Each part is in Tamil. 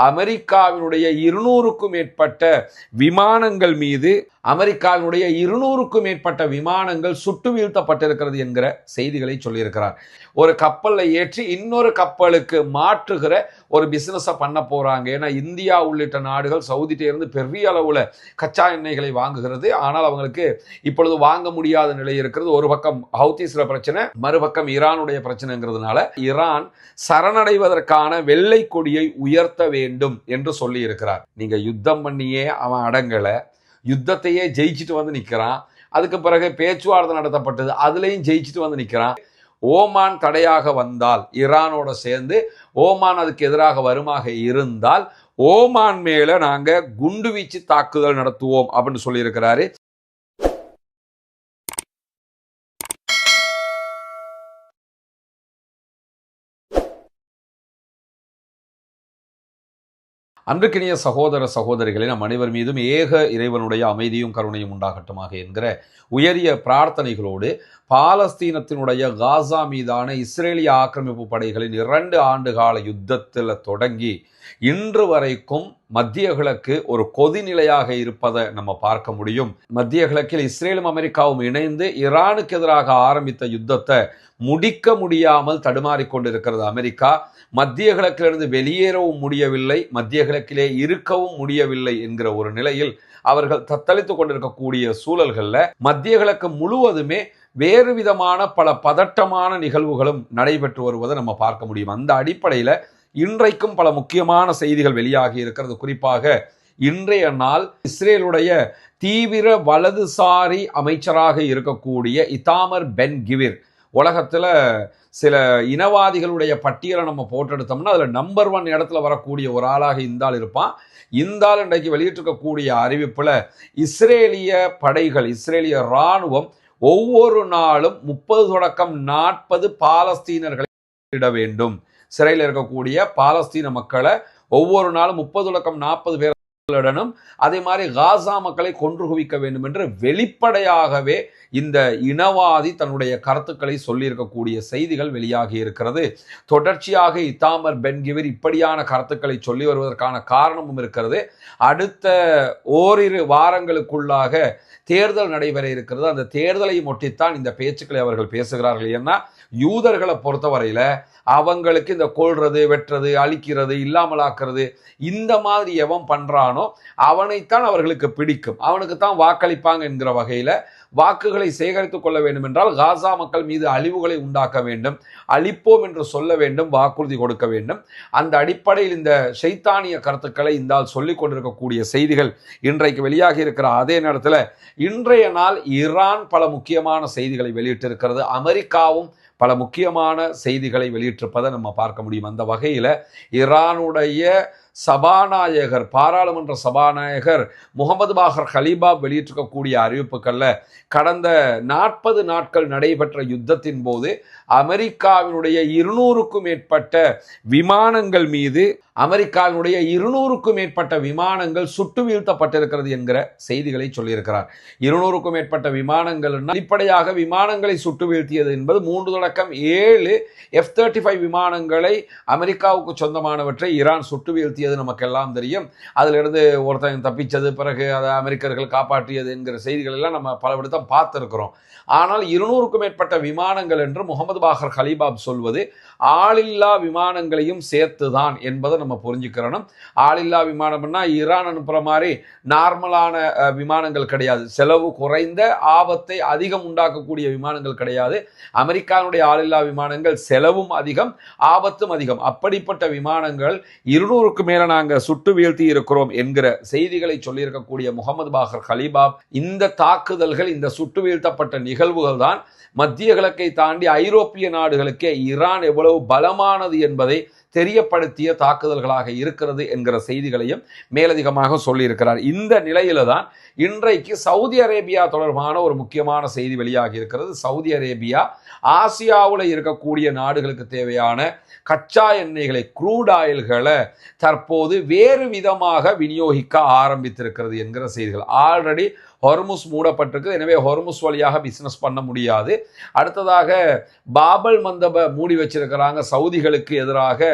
அமெரிக்காவினுடைய 200க்கும் மேற்பட்ட விமானங்கள் மீது அமெரிக்காவினுடைய 200க்கும் மேற்பட்ட விமானங்கள் சுட்டு வீழ்த்தப்பட்டிருக்கிறது என்கிற செய்திகளை சொல்லியிருக்கிறார். ஒரு கப்பலில் ஏற்றி இன்னொரு கப்பலுக்கு மாற்றுகிற ஒரு பிசினஸை பண்ண போறாங்க. ஏன்னா இந்தியா உள்ளிட்ட நாடுகள் சவுதிட்டே இருந்து பெரிய அளவுல கச்சா எண்ணெய்களை வாங்குகிறது. ஆனால் அவங்களுக்கு இப்பொழுது வாங்க முடியாத நிலை இருக்கிறது. ஒரு பக்கம் ஹவுதீஸ்ல பிரச்சனை, மறுபக்கம் ஈரானுடைய பிரச்சனைங்கிறதுனால ஈரான் சரணடைவதற்கான வெள்ளை கொடியை உயர்த்த வேண்டும் என்று சொல்லி இருக்கிறார். நீங்க யுத்தம் பண்ணியே அவன் அடங்கல, யுத்தத்தையே ஜெயிச்சுட்டு வந்து நிற்கிறான். அதுக்கு பிறகு பேச்சுவார்த்தை நடத்தப்பட்டது, அதுலேயும் ஜெயிச்சுட்டு வந்து நிற்கிறான். ஓமான் தடையாக வந்தால் ஈரானோட சேர்ந்து ஓமான் அதுக்கு எதிராக வருமாக இருந்தால் ஓமான் மேல நாங்க குண்டு வீச்சு தாக்குதல் நடத்துவோம் அப்படின்னு சொல்லியிருக்கிறாரு. அன்றுக்கினிய சகோதர சகோதரிகளே, நம் அனைவர் மீதும் ஏக இறைவனுடைய அமைதியும் கருணையும் உண்டாகட்டுமாக என்கிற உயரிய பிரார்த்தனைகளோடு பாலஸ்தீனத்தினுடைய காசா மீதான இஸ்ரேலிய ஆக்கிரமிப்பு படைகளின் 2 ஆண்டு கால யுத்தத்தில் தொடங்கி இன்று வரைக்கும் மத்திய கிழக்கு ஒரு கொதிநிலையாக இருப்பதை நம்ம பார்க்க முடியும். மத்திய கிழக்கில் இஸ்ரேலும் அமெரிக்காவும் இணைந்து ஈரானுக்கு எதிராக ஆரம்பித்த யுத்தத்தை முடிக்க முடியாமல் தடுமாறிக்கொண்டிருக்கிறது அமெரிக்கா. மத்திய கிழக்கிலிருந்து வெளியேறவும் முடியவில்லை, மத்திய கிழக்கிலே இருக்கவும் முடியவில்லை என்கிற ஒரு நிலையில் அவர்கள் தத்தளித்துக் கொண்டிருக்கக்கூடிய சூழல்களில் மத்திய கிழக்கு முழுவதுமே வேறு விதமான பல பதட்டமான நிகழ்வுகளும் நடைபெற்று வருவதை நம்ம பார்க்க முடியும். அந்த அடிப்படையில் இன்றைக்கும் பல முக்கியமான செய்திகள் வெளியாகி இருக்கிறது. குறிப்பாக இன்றைய நாள் இஸ்ரேலுடைய தீவிர வலதுசாரி அமைச்சராக இருக்கக்கூடிய இத்தாமர் பென் கிவிர், உலகத்தில் சில இனவாதிகளுடைய பட்டியலை நம்ம போட்டெடுத்தோம்னா அதில் நம்பர் 1 இடத்துல வரக்கூடிய ஒரு ஆளாக இந்தால் இருப்பான். இந்தால் இன்றைக்கு வெளியிட்டிருக்கக்கூடிய அறிவிப்பில் இஸ்ரேலிய படைகள், இஸ்ரேலிய இராணுவம் ஒவ்வொரு நாளும் 30 தொடக்கம் 40 பாலஸ்தீனர்களை இட வேண்டும். சிறையில் இருக்கக்கூடிய பாலஸ்தீன மக்களை ஒவ்வொரு நாளும் 30 தொடக்கம் 40 பேருடனும் அதே மாதிரி காசா மக்களை கொன்று குவிக்க வேண்டும் என்று வெளிப்படையாகவே இந்த இனவாதி தன்னுடைய கருத்துக்களை சொல்லியிருக்கக்கூடிய செய்திகள் வெளியாகி இருக்கிறது. தொடர்ச்சியாக இத்தாமர் பென் கிவிர் இப்படியான கருத்துக்களை சொல்லி வருவதற்கான காரணமும் இருக்கிறது. அடுத்த ஓரிரு வாரங்களுக்குள்ளாக தேர்தல் நடைபெற இருக்கிறது. அந்த தேர்தலை ஒட்டித்தான் இந்த பேச்சுக்களை அவர்கள் பேசுகிறார்கள். ஏன்னா யூதர்களை பொறுத்தவரையில அவங்களுக்கு இந்த கொல்றது, வெட்டுறது, அழிக்கிறது, இல்லாமலாக்குறது இந்த மாதிரி எவன் பண்றானோ அவனைத்தான் அவர்களுக்கு பிடிக்கும், அவனுக்கு தான் வாக்களிப்பாங்க என்கிற வகையில வாக்குகளை சேகரித்துக் கொள்ள வேண்டும் என்றால் காசா மக்கள் மீது அழிவுகளை உண்டாக்க வேண்டும், அழிப்போம் என்று சொல்ல வேண்டும், வாக்குறுதி கொடுக்க வேண்டும். அந்த அடிப்படையில் இந்த ஷைத்தானிய கருத்துக்களை இந்தால் சொல்லிக் கொண்டிருக்கக்கூடிய செய்திகள் இன்றைக்கு வெளியாகி இருக்கிற அதே நேரத்தில் இன்றைய நாள் ஈரான் பல முக்கியமான செய்திகளை வெளியிட்டிருக்கிறது. அமெரிக்காவும் பல முக்கியமான செய்திகளை வெளியிட்டிருப்பதை நம்ம பார்க்க முடியும். அந்த வகையில் ஈரானுடைய சபாநாயகர், பாராளுமன்ற சபாநாயகர் முகமது பாகர் கலீபாப் வெளியிட்டிருக்கக்கூடிய அறிவிப்புகளில் கடந்த 40 நாட்கள் நடைபெற்ற யுத்தத்தின் போது அமெரிக்காவினுடைய 200க்கும் மேற்பட்ட விமானங்கள் மீது அமெரிக்காவினுடைய 200க்கும் மேற்பட்ட விமானங்கள் சுட்டு வீழ்த்தப்பட்டிருக்கிறது என்கிற செய்திகளை சொல்லியிருக்கிறார். 200க்கும் மேற்பட்ட விமானங்கள் அடிப்படையாக விமானங்களை சுட்டு வீழ்த்தியது என்பது 3 தொடக்கம் 7 F-35 விமானங்களை அமெரிக்காவுக்கு சொந்தமானவற்றை ஈரான் சுட்டு வீழ்த்தியது நமக்கெல்லாம் தெரியும். அதிலிருந்து ஒருத்தன் தப்பிச்சது, பிறகு அதை அமெரிக்கர்கள் காப்பாற்றியது என்கிற செய்திகள் எல்லாம் நம்ம பல விடத்தம் பார்த்துருக்கிறோம். ஆனால் 200க்கும் மேற்பட்ட விமானங்கள் என்று முகமது பாகர் கலீபாப் சொல்வது ஆளில்லா விமானங்களையும் சேர்த்துதான் என்பதை நம்ம புரிஞ்சுக்கிறோம். ஆளில்லா விமானம்னா ஈரான் அனுப்புற மாதிரி நார்மலான விமானங்கள் கிடையாது, செலவு குறைந்த ஆபத்தை அதிகம் உண்டாக்கக்கூடிய விமானங்கள் கிடையாது. அமெரிக்காவுடைய ஆளில்லா விமானங்கள் செலவும் அதிகம், ஆபத்தும் அதிகம். அப்படிப்பட்ட விமானங்கள் 200க்கு மேல நாங்கள் சுட்டு வீழ்த்தி இருக்கிறோம் என்கிற செய்திகளை சொல்லியிருக்கக்கூடிய முகமது பாகர் கலீபாப் இந்த தாக்குதல்கள், இந்த சுட்டு வீழ்த்தப்பட்ட நிகழ்வுகள் தான் மத்திய கிழக்கை தாண்டி ஐரோப்பிய நாடுகளுக்கே ஈரான் எவ்வளவு பலமானது என்பதை தெரியப்படுத்திய தாக்குதல்களாக இருக்கிறது என்கிற செய்திகளையும் மேலதிகமாக சொல்லியிருக்கிறார். இந்த நிலையில தான் இன்றைக்கு சவுதி அரேபியா தொடர்பான ஒரு முக்கியமான செய்தி வெளியாகி இருக்கிறது. சவுதி அரேபியா ஆசியாவில் இருக்கக்கூடிய நாடுகளுக்கு தேவையான கச்சா எண்ணெய்களை, க்ரூட் ஆயில்களை தற்போது வேறு விதமாக விநியோகிக்க ஆரம்பித்திருக்கிறது என்கிற செய்திகள். ஆல்ரெடி ஹொர்முஸ் மூடப்பட்டிருக்கு. எனவே ஹொர்முஸ் வழியாக பிசினஸ் பண்ண முடியாது. அடுத்ததாக பாபல் மந்தப மூடி வச்சிருக்கிறாங்க சவுதிகளுக்கு எதிராக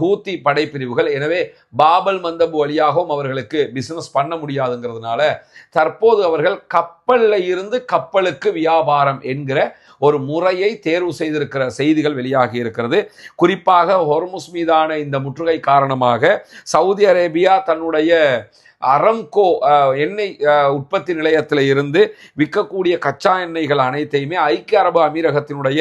ஹூத்தி படைப்பிரிவுகள். எனவே பாபல் மந்தபு வழியாகவும் அவர்களுக்கு பிசினஸ் பண்ண முடியாதுங்கிறதுனால தற்போது அவர்கள் கப்பல்ல இருந்து கப்பலுக்கு வியாபாரம் என்கிற ஒரு முறையை தேர்வு செய்திருக்கிற செய்திகள் வெளியாகி இருக்கிறது. குறிப்பாக ஹொர்முஸ் மீதான இந்த முற்றுகை காரணமாக சவுதி அரேபியா தன்னுடைய அரம்கோ எண்ணெய் உற்பத்தி நிலையத்தில் இருந்து விற்கக்கூடிய கச்சா எண்ணெய்கள் அனைத்தையுமே ஐக்கிய அரபு அமீரகத்தினுடைய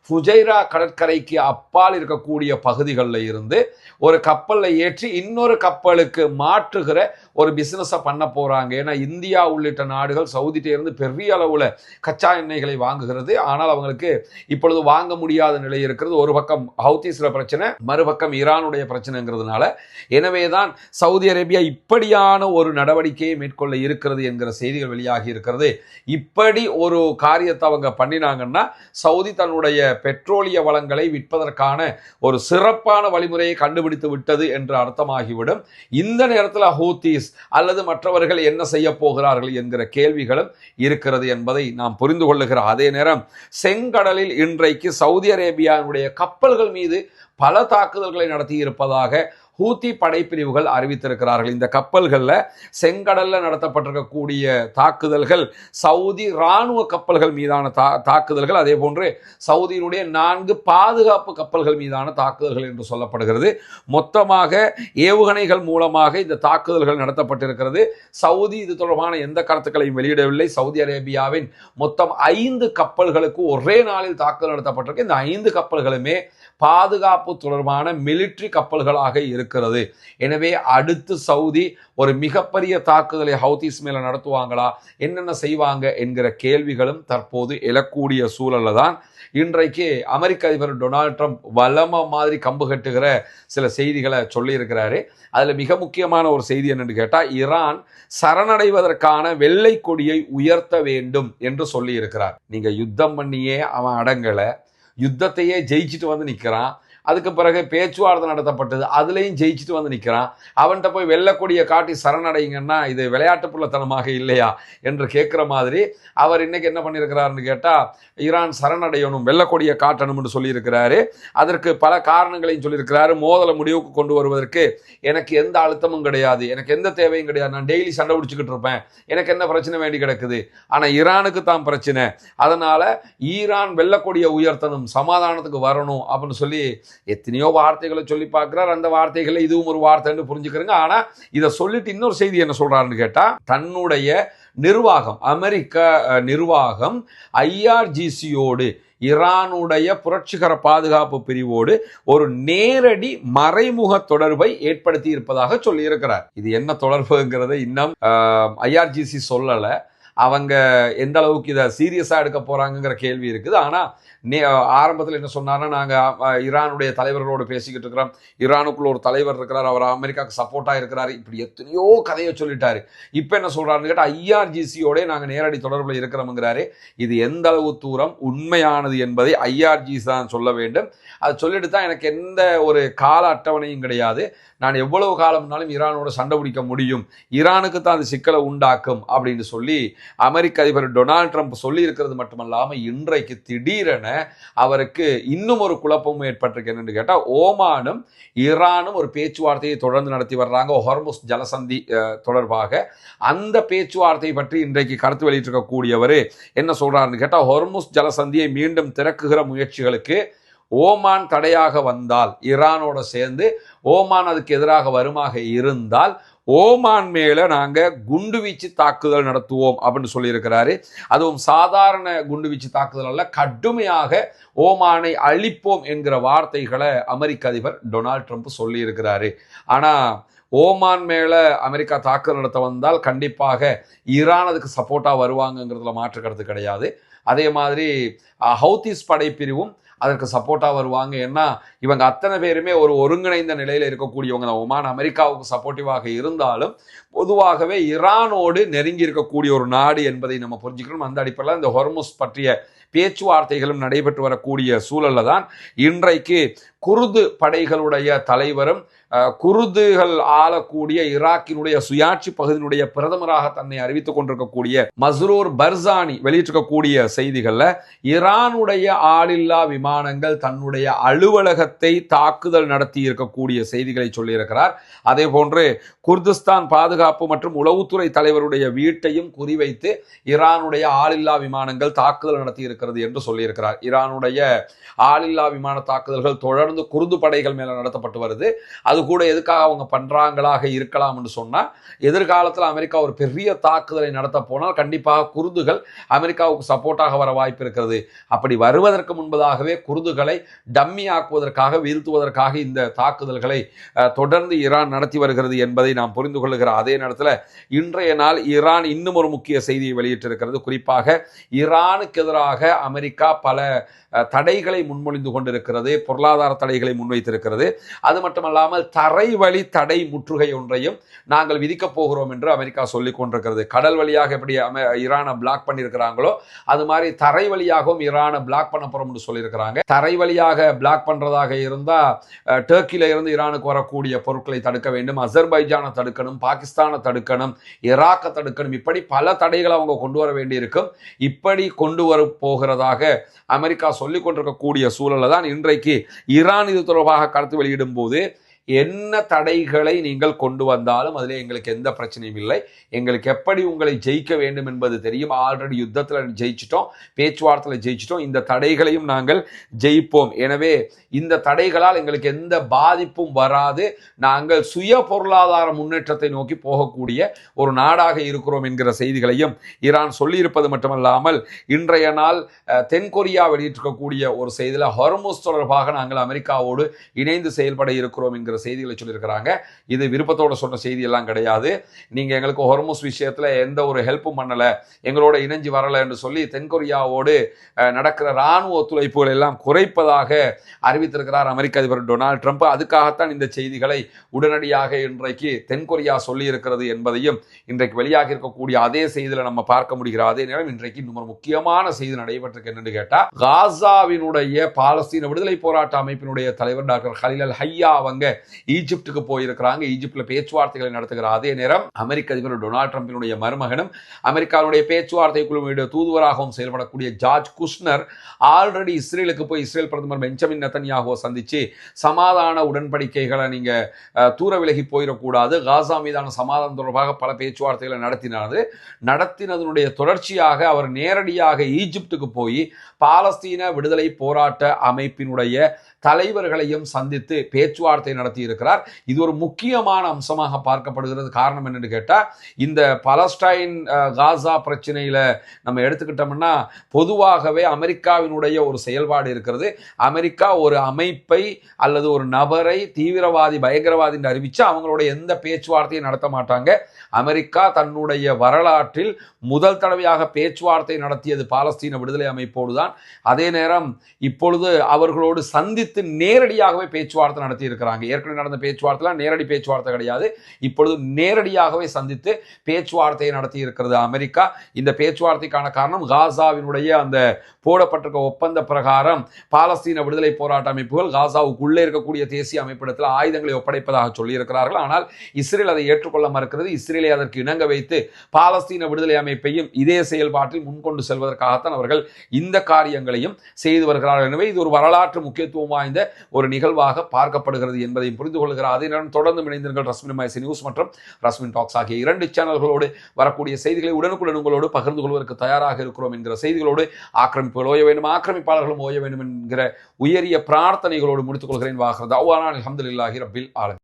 ஃபுஜைரா கடற்கரைக்கு அப்பால் இருக்கக்கூடிய பகுதிகளில் இருந்து ஒரு கப்பலில் ஏற்றி இன்னொரு கப்பலுக்கு மாற்றுகிற ஒரு பிஸ்னஸை பண்ண போகிறாங்க. ஏன்னா இந்தியா உள்ளிட்ட நாடுகள் சவுதிகிட்ட இருந்து பெரிய அளவில் கச்சா எண்ணெய்களை வாங்குகிறது. ஆனால் அவங்களுக்கு இப்பொழுது வாங்க முடியாத நிலை இருக்கிறது. ஒரு பக்கம் ஹவுதீஸில் பிரச்சனை, மறுபக்கம் ஈரானுடைய பிரச்சனைங்கிறதுனால. எனவே தான் சவுதி அரேபியா இப்படியான ஒரு நடவடிக்கையை மேற்கொள்ள இருக்கிறது என்கிற செய்திகள் வெளியாகி இருக்கிறது. இப்படி ஒரு காரியத்தை அவங்க பண்ணினாங்கன்னா சவுதி தன்னுடைய பெட்ரோலிய வளங்களை விற்பதற்கான ஒரு சிறப்பான வழிமுறையை கண்டுபிடித்து விட்டது என்று அர்த்தமாகிவிடும். இந்த நேரத்தில் ஹூத்தீஸ் அல்லது மற்றவர்கள் என்ன செய்ய போகிறார்கள் என்கிற கேள்விகளும் இருக்கிறது என்பதை நாம் புரிந்து கொள்ளுகிற அதே நேரம் செங்கடலில் இன்றைக்கு சவுதி அரேபியாவுடைய கப்பல்கள் மீது பல தாக்குதல்களை நடத்தி இருப்பதாக ஹூத்தி படைப்பிரிவுகள் அறிவித்திருக்கிறார்கள். இந்த கப்பல்களில் செங்கடலில் நடத்தப்பட்டிருக்கக்கூடிய தாக்குதல்கள் சவுதி இராணுவ கப்பல்கள் மீதான தாக்குதல்கள், அதே போன்று சவுதியினுடைய 4 பாதுகாப்பு கப்பல்கள் மீதான தாக்குதல்கள் என்று சொல்லப்படுகிறது. மொத்தமாக ஏவுகணைகள் மூலமாக இந்த தாக்குதல்கள் நடத்தப்பட்டிருக்கிறது. சவுதி இது தொடர்பான எந்த கருத்துக்களையும் வெளியிடவில்லை. சவுதி அரேபியாவின் மொத்தம் 5 கப்பல்களுக்கு ஒரே நாளில் தாக்குதல் நடத்தப்பட்டிருக்கு. இந்த 5 கப்பல்களுமே பாதுகாப்பு தொடர்பான மிலிட்ரி கப்பல்களாக இருக்கிறது. எனவே அடுத்து சவுதி ஒரு மிகப்பெரிய தாக்குதலை ஹவுதீஸ் மேல நடத்துவாங்களா, என்னென்ன செய்வாங்க என்கிற கேள்விகளும் தற்போது எழக்கூடிய சூழல்ல தான் இன்றைக்கு அமெரிக்க அதிபர் டொனால்ட் ட்ரம்ப் வலம மாதிரி கம்பு கட்டுகிற சில செய்திகளை சொல்லி இருக்கிறாரு. அதுல மிக முக்கியமான ஒரு செய்தி என்னன்னு கேட்டா, ஈரான் சரணடைவதற்கான வெள்ளை கொடியை உயர்த்த வேண்டும் என்று சொல்லி இருக்கிறார். நீங்க யுத்தம் பண்ணியே அவன் அடங்கலை, யுத்தத்தையே ஜெயிச்சுட்டு வந்து நிற்கிறான். அதுக்கு பிறகு பேச்சுவார்த்தை நடத்தப்பட்டது, அதுலேயும் ஜெயிச்சுட்டு வந்து நிற்கிறான். அவன்கிட்ட போய் வெள்ளக்கொடியை காட்டி சரணடைங்கன்னா இது விளையாட்டு புள்ளத்தனமாக இல்லையா என்று கேட்குற மாதிரி அவர் இன்னைக்கு என்ன பண்ணியிருக்கிறாருன்னு கேட்டால், ஈரான் சரணடையணும், வெள்ளக்கொடியை காட்டணும்னு சொல்லியிருக்கிறாரு. அதற்கு பல காரணங்களையும் சொல்லியிருக்கிறாரு. மோதலை முடிவுக்கு கொண்டு வருவதற்கு எனக்கு எந்த அழுத்தமும் கிடையாது, எனக்கு எந்த தேவையும் கிடையாது, நான் டெய்லி சண்டை பிடிச்சிக்கிட்டு இருப்பேன், எனக்கு என்ன பிரச்சனை வேண்டி கிடக்குது, ஆனால் ஈரானுக்கு தான் பிரச்சனை, அதனால ஈரான் வெள்ளக்கொடியை உயர்த்தணும், சமாதானத்துக்கு வரணும் அப்படின்னு சொல்லி எத்தனையோ வார்த்தைகளை சொல்லி பார்க்கிறார். அந்த வார்த்தைகளை இதுவும் ஒரு வார்த்தைன்னு புரிஞ்சுக்கிறேங்க. ஆனா இதை சொல்லிட்டு இன்னொரு செய்தி என்ன சொல்றாருன்னு கேட்டா, தன்னுடைய நிர்வாகம், அமெரிக்க நிர்வாகம் IRGCயோடு, ஈரானுடைய புரட்சிகர பாதுகாப்பு பிரிவோடு ஒரு நேரடி மறைமுக தொடர்பை ஏற்படுத்தி இருப்பதாக சொல்லி இருக்கிறார். இது என்ன தொடர்புங்கிறத இன்னும் IRGC சொல்லல. அவங்க எந்த அளவுக்கு இதை சீரியஸா எடுக்க போறாங்கிற கேள்வி இருக்குது. ஆனா ஆரம்பத்தில் என்ன சொன்னார்னா, நாங்கள் ஈரானுடைய தலைவர்களோடு பேசிக்கிட்டு இருக்கிறோம், ஈரானுக்குள்ள ஒரு தலைவர் இருக்கிறார், அவர் அமெரிக்காவுக்கு சப்போர்ட்டாக இருக்கிறார், இப்படி எத்தனையோ கதையை சொல்லிட்டாரு. இப்போ என்ன சொல்கிறாருன்னு கேட்டால், IRGCயோட நாங்கள் நேரடி தொடர்பில் இருக்கிறோம்ங்கிறாரு. இது எந்த அளவு தூரம் உண்மையானது என்பதை IRGC தான் சொல்ல வேண்டும். அது சொல்லிட்டு தான் எனக்கு எந்த ஒரு கால அட்டவணையும் கிடையாது, நான் எவ்வளவு காலம்னாலும் ஈரானோட சண்டை பிடிக்க முடியும், ஈரானுக்கு தான் அது சிக்கலை உண்டாக்கும் அப்படின்னு சொல்லி அமெரிக்க அதிபர் டொனால்ட் ட்ரம்ப் சொல்லி இருக்கிறது மட்டுமல்லாமல் இன்றைக்கு திடீரென அவருக்கு இன்னும் ஒரு குழப்பமும் ஏற்பட்டிருக்கு. என்னன்னு கேட்டால், ஓமானும் ஈரானும் ஒரு பேச்சுவார்த்தையை தொடர்ந்து நடத்தி வர்றாங்க ஹொர்முஸ் ஜலசந்தி தொடர்பாக. அந்த பேச்சுவார்த்தை பற்றி இன்றைக்கு கருத்து வெளியிட்டிருக்கக்கூடியவர் என்ன சொல்றாருன்னு கேட்டால், ஹொர்முஸ் ஜலசந்தியை மீண்டும் திறக்குகிற முயற்சிகளுக்கு ஓமான் தடையாக வந்தால், ஈரானோட சேர்ந்து ஓமான் அதுக்கு எதிராக வருமாக இருந்தால் ஓமான் மேல நாங்க குண்டுவீச்சு தாக்குதல் நடத்துவோம் அப்படின்னு சொல்லியிருக்கிறாரு. அதுவும் சாதாரண குண்டுவீச்சு தாக்குதல் அல்ல, கடுமையாக ஓமானை அழிப்போம் என்கிற வார்த்தைகளை அமெரிக்க அதிபர் டொனால்ட் ட்ரம்ப் சொல்லி இருக்கிறாரு. ஆனா ஓமான் மேல அமெரிக்கா தாக்குதல் நடத்த வந்தால் கண்டிப்பாக ஈரான் அதுக்கு சப்போர்ட்டா வருவாங்கிறதுல மாற்று கருத்து கிடையாது. அதே மாதிரி ஹவுதீஸ் படைப்பிரிவும் அதற்கு சப்போர்ட்டாக வருவாங்க. ஏன்னா இவங்க அத்தனை பேருமே ஒரு ஒருங்கிணைந்த நிலையில் இருக்கக்கூடியவங்க தான். ஒமான் அமெரிக்காவுக்கு சப்போர்ட்டிவாக இருந்தாலும் பொதுவாகவே ஈரானோடு நெருங்கி இருக்கக்கூடிய ஒரு நாடு என்பதை நம்ம புரிஞ்சுக்கணும். அந்த அடிப்படையில் இந்த ஹொர்முஸ் பற்றிய பேச்சுவார்த்தைகளும் நடைபெற்று வரக்கூடிய சூழல்ல தான் இன்றைக்கு குருது படைகளுடைய தலைவரும் குருதுகள் ஆளக்கூடிய ஈராக்கினுடைய சுயாட்சி பகுதியினுடைய பிரதமராக தன்னை அறிவித்துக் கொண்டிருக்கக்கூடிய மஸ்ரூர் பர்சானி வெளியிட்டிருக்கக்கூடிய செய்திகள்ல ஈரானுடைய ஆளில்லா விமானங்கள் தன்னுடைய அலுவலகத்தை தாக்குதல் நடத்தி இருக்கக்கூடிய செய்திகளை சொல்லியிருக்கிறார். அதே போன்று குர்திஸ்தான் பாதுகாப்பு மற்றும் உளவுத்துறை தலைவருடைய வீட்டையும் குறிவைத்து ஈரானுடைய ஆளில்லா விமானங்கள் தாக்குதல் நடத்தி இருக்கிறது என்று சொல்லியிருக்கிறார். ஈரானுடைய ஆளில்லா விமான தாக்குதல்கள் தொடர்ந்து குர்து படைகள் மேல நடத்தப்பட்டு வருது. அது கூட எதுக்காக அவங்க பண்றாங்களாக இருக்கலாம் என்று சொன்னா, எதிர்காலத்தில் அமெரிக்கா ஒரு பெரிய தாக்குதலை நடத்த போனால் கண்டிப்பாக குர்துகள் அமெரிக்காவுக்கு சப்போர்ட்டாக வர வாய்ப்பு இருக்கிறது. அப்படி வருவதற்கு முன்பதாகவே குர்துகளை டம்மி ஆக்குவதற்காக, வீழ்த்துவதற்காக இந்த தாக்குதல்களை தொடர்ந்து ஈரான் நடத்தி வருகிறது என்பதை நாம் புரிந்து கொள்ளுகிற அதே நேரத்தில் இன்றைய நாள் ஈரான் இன்னும் ஒரு முக்கிய செய்தியை வெளியிட்டிருக்கிறது. குறிப்பாக ஈரானுக்கு எதிராக அமெரிக்கா பல தடைகளை முன்மொழிந்து கொண்டிருக்கிறது, பொருளாதார தடைகளை முன்வைத்திருக்கிறது. அது மட்டுமல்லாமல் தரைவழி தடை முற்றுகை ஒன்றையும் நாங்கள் விதிக்கப் போகிறோம் என்று அமெரிக்கா சொல்லிக் கொண்டிருக்கிறது. கடல் வழியாக எப்படி ஈரானை பிளாக் பண்ணியிருக்கிறாங்களோ அது மாதிரி தரை வழியாகவும் ஈரானை பிளாக் பண்ண போறோம் என்று சொல்லியிருக்கிறாங்க. தரை வழியாக பிளாக் பண்றதாக இருந்தா டர்க்கில இருந்து ஈரானுக்கு வரக்கூடிய பொருட்களை தடுக்க வேண்டும், அசர்பைஜானை தடுக்கணும், பாகிஸ்தானை தடுக்கணும், ஈராக்கை தடுக்கணும். இப்படி பல தடைகளை அவங்க கொண்டு வர வேண்டியிருக்கும். இப்படி கொண்டு வர போகிறதாக அமெரிக்கா சொல்லிக் கொண்டிருக்கக்கூடிய சூழலை தான் இன்றைக்கு ஈரான் இது தொடர்பாக கருத்து வெளியிடும் போது, என்ன தடைகளை நீங்கள் கொண்டு வந்தாலும் அதிலே எங்களுக்கு எந்த பிரச்சனையும் இல்லை, எங்களுக்கு எப்படி உங்களை ஜெயிக்க வேண்டும் என்பது தெரியும், ஆல்ரெடி யுத்தத்தில் ஜெயிச்சிட்டோம், பேச்சுவார்த்தையில் ஜெயிச்சிட்டோம், இந்த தடைகளையும் நாங்கள் ஜெயிப்போம், எனவே இந்த தடைகளால் எங்களுக்கு எந்த பாதிப்பும் வராது, நாங்கள் சுய பொருளாதார முன்னேற்றத்தை நோக்கி போகக்கூடிய ஒரு நாடாக இருக்கிறோம் என்கிற செய்திகளையும் ஈரான் சொல்லியிருப்பது மட்டுமல்லாமல், இன்றைய நாள் தென்கொரியா வெளியிட்டிருக்கக்கூடிய ஒரு செய்தியில் ஹொர்முஸ் தொடர்பாக நாங்கள் அமெரிக்காவோடு இணைந்து செயல்பட இருக்கிறோம் என்கிற செய்திகளை சொல்லியிருக்கிறாங்க. இது விருப்பத்தோட சொன்ன செய்தி எல்லாம் கிடையாது. நீங்க எங்களுக்கு ஹொர்முஸ் விஷயத்துல எந்த ஒரு ஹெல்ப்பும் பண்ணல, எங்களோட இணைஞ்சு வரல என்று சொல்லி தென்கொரியாவோடு நடக்கிற ராணுவ ஒத்துழைப்புகள் எல்லாம் குறைப்பதாக அறிவித்திருக்கிறார் அமெரிக்க அதிபர் டொனால்ட் ட்ரம்ப். அதுக்காகத்தான் இந்த செய்திகளை உடனடியாக இன்றைக்கு தென்கொரியா சொல்லி இருக்கிறது என்பதையும் இன்றைக்கு வெளியாக இருக்கக்கூடிய அதே செய்தியில நம்ம பார்க்க முடிகிற அதே நேரம் இன்றைக்கு இன்னும் ஒரு முக்கியமான செய்தி நடைபெற்றிருக்கு என்னன்னு கேட்டா, காசாவினுடைய பாலஸ்தீன விடுதலை போராட்ட அமைப்பினுடைய தலைவர் டாக்டர் ஹலீல் அல் ஹையா அவங்க ஈஜிப்டுக்கு போயிருக்கிறாங்க. ஈஜிப்ட்ல பேச்சுவார்த்தைகளை நடத்துகிற அதே நேரம் அமெரிக்க அதிபர் டொனால்ட் ட்ரம்பினுடைய மருமகனும் அமெரிக்காவுடைய பேச்சுவார்த்தை குழுவினுடைய தூதுவராகவும் செயல்படக்கூடிய ஜார்ஜ் குஷ்னர் ஆல்ரெடி இஸ்ரேலுக்கு போய் இஸ்ரேல் பிரதமர் பெஞ்சமின் நெதன்யாகுவை சந்திச்சு சமாதான உடன்படிக்கைகளை நீங்க தூர விலகி போயிடக்கூடாது, காசா மீதான சமாதானம் தொடர்பாக பல பேச்சுவார்த்தைகளை நடத்தினதனுடைய தொடர்ச்சியாக அவர் நேரடியாக ஈஜிப்டுக்கு போய் பாலஸ்தீன விடுதலை போராட்ட அமைப்பினுடைய தலைவர்களையும் சந்தித்து பேச்சுவார்த்தை நடத்தி இருக்கிறார். இது ஒரு முக்கியமான அம்சமாக பார்க்கப்படுகிறது. காரணம் என்னன்னு கேட்டா, இந்த பலஸ்டைன் காசா பிரச்சனையில நம்ம எடுத்துக்கிட்டோம்னா பொதுவாகவே அமெரிக்காவினுடைய ஒரு செயல்பாடு இருக்கிறது. அமெரிக்கா ஒரு அமைப்பை அல்லது ஒரு நபரை தீவிரவாதி பயங்கரவாதி என்று அறிவிச்சு அவங்களோட எந்த பேச்சுவார்த்தையும் நடத்த மாட்டாங்க. அமெரிக்கா தன்னுடைய வரலாற்றில் முதல் தடவையாக பேச்சுவார்த்தை நடத்தியது பாலஸ்தீன விடுதலை அமைப்போடு தான். அதே நேரம் இப்பொழுது அவர்களோடு சந்தித்து நேரடியாகவே பேச்சுவார்த்தை நடத்தி இருக்கிறாங்க. ஏற்கனவே நடந்த பேச்சுவார்த்தை நேரடி பேச்சுவார்த்தை கிடையாது, இப்பொழுது நேரடியாகவே சந்தித்து பேச்சுவார்த்தையை நடத்தி இருக்கிறது அமெரிக்கா. இந்த பேச்சுவார்த்தைக்கான காரணம் காசாவினுடைய அந்த போடப்பட்டிருக்க ஒப்பந்த பிரகாரம் பாலஸ்தீன விடுதலை போராட்ட அமைப்புகள் காசாவுக்குள்ளே இருக்கக்கூடிய தேசிய அமைப்பிடத்தில் ஆயுதங்களை ஒப்படைப்பதாக சொல்லியிருக்கிறார்கள். ஆனால் இஸ்ரேல் அதை ஏற்றுக்கொள்ள மறுக்கிறது. இஸ்ரேலை அதற்கு இணங்க வைத்து பாலஸ்தீன விடுதலை அமைப்பையும் இதே செயல்பாட்டில் முன்கொண்டு செல்வதற்காகத்தான் அவர்கள் இந்த காரியங்களையும் செய்து வருகிறார்கள். எனவே இது ஒரு வரலாற்று முக்கியத்துவம் வாய்ந்த ஒரு நிகழ்வாக பார்க்கப்படுகிறது என்பதையும் புரிந்து கொள்கிறார். அதே நேரம் தொடர்ந்து இணைந்திருங்கள் ரஸ்மின் மைசி நியூஸ் மற்றும் ரஸ்மின் டாக்ஸ் ஆகிய 2 சேனல்களோடு வரக்கூடிய செய்திகளை உடனுக்குடன் உங்களோடு பகிர்ந்து கொள்வதற்கு தயாராக இருக்கிறோம் என்கிற செய்திகளோடு ஆக்கிரமிப்புகள் ஓய வேண்டும், ஆக்கிரமிப்பாளர்களும் ஓய வேண்டும் என்கிற உயரிய பிரார்த்தனைகளோடு முடித்துக் கொள்கிறேன். வாஹர் தஅவானா அல்ஹம்துலில்லாஹி ரப்பில் ஆலமீன்.